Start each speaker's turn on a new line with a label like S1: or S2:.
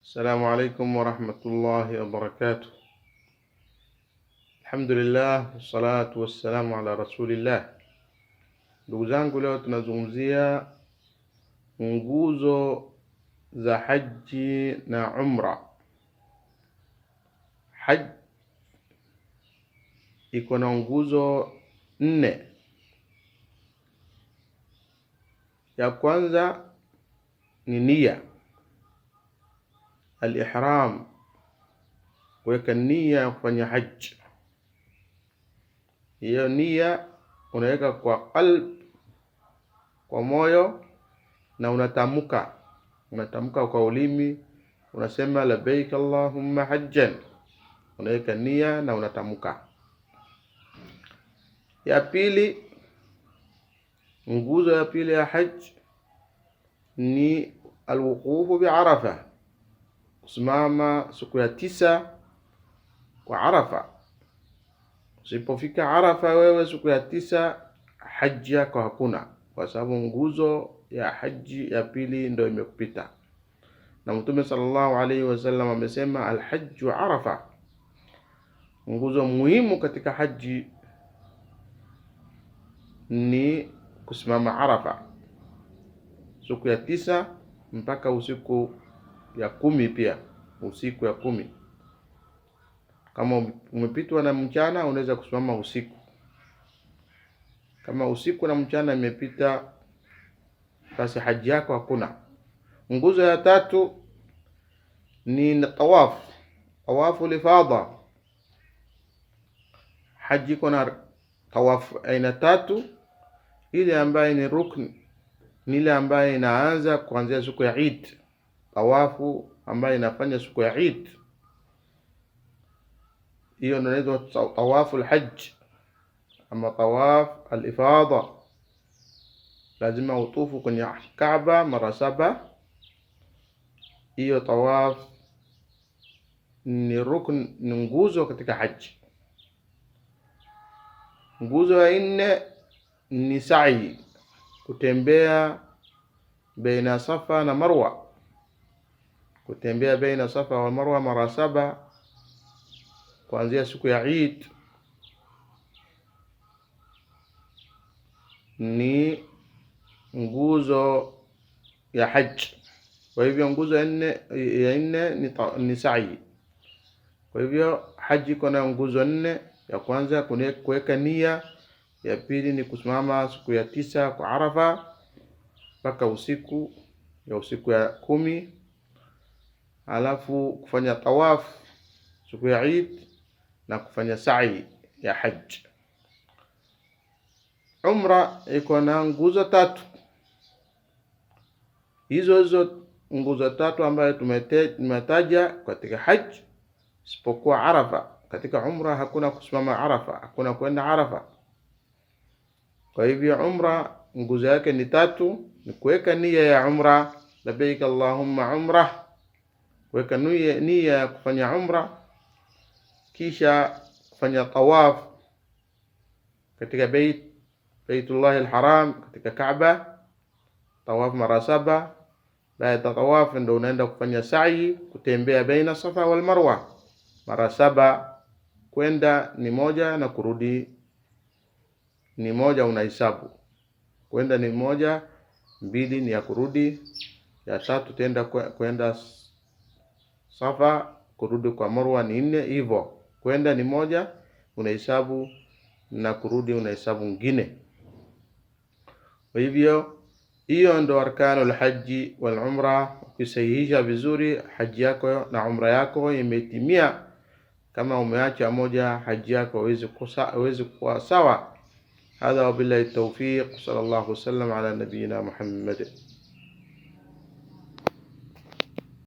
S1: السلام عليكم ورحمة الله وبركاته. الحمد لله والصلاة والسلام على رسول الله. Ndugu zangu, leo tunazungumzia nguzo za haji na umra. Haji iko na nguzo 4. Ya kwanza ni nia, al-ihram, kuweka nia ya kufanya haji. Hiyo nia unaweka kwa qalb, kwa moyo, na unatamka kwa ulimi, unasema labbaik allahumma hajjan. Unaweka nia na unatamka. Ya pili, nguzo ya pili ya haji ni alwuqufu bi Arafa, kusimama siku ya 9 kwa Arafa. Usipofika Arafa wewe siku ya 9, haji yako hakuna, kwa sababu nguzo ya haji ya pili ndio imekupita. Na Mtume sallallahu alaihi wasallam amesema alhajju Arafa. Nguzo muhimu katika haji ni kusimama Arafa siku ya 9 mpaka usiku ya 10. Pia usiku ya 10, kama umepitwa na mchana unaweza kusimama usiku. Kama usiku na mchana imepita, basi haji yako hakuna. Nguzo ya tatu ni tawafu lifadha. Haji kuna tawafu aina 3. Ile ambaye ni rukni ni ile ambaye inaanza kuanzia siku ya Eid. Tawafu ambaye inafanya siku ya Eid, hiyo ndio inaitwa tawafu al-hajj. Ama tawaf al-ifadha, lazima utufu kwenye Kaaba mara 7. Hiyo tawaf ni rukn, ni nguzo katika haji. Nguzo ya 4 ni sa'i, kutembea baina Safa na Marwa. Kutembea baina Safa wa Marwa mara 7 kuanzia siku ya Eid ni nguzo ya haji. Kwa hivyo nguzo ya 4 ni sa'i. Kwa hivyo haji kuna nguzo 4. Ya kwanza kuweka nia, ya pili ni kusimama siku ya 9 kwa Arafa mpaka usiku ya 10, alafu kufanya tawaf siku ya Eid na kufanya sa'i ya haji. Umra iko na nguzo 3. Hizo nguzo 3 ambayo tumetaja katika haji, isipokuwa Arafa. Katika umra hakuna kusimama Arafa, hakuna kwenda Arafa. Kwa hivyo umra nguzo yake ni 3. Ni kuweka nia ya umra, labbaik allahumma umra, kuweka nia ya kufanya umra, kisha kufanya tawaf katika Baitullah al-Haram, katika Kaaba, tawaf mara 7. Baada ya tawaf ndio unaenda kufanya sa'i, kutembea baina Safa wal Marwa mara 7. Kwenda ni 1 na kurudi ni 1, unahesabu. Kwenda ni 1, 2 ni ya kurudi, ya 3 tenda kwenda Safa, kurudi kwa Marwa ni 4. Hivyo kwenda ni 1 unahesabu, na kurudi unahesabu nyingine. Kwa hivyo hiyo ndo arkanul haji wal umra. Ukisahihisha vizuri, haji yako na umra yako imetimia. Kama umeacha moja, haji yako haiwezi kuwa sawa. Hadha wabillahi tawfiq. Sallallahu alaihi wasallam ala nabiyina Muhammad.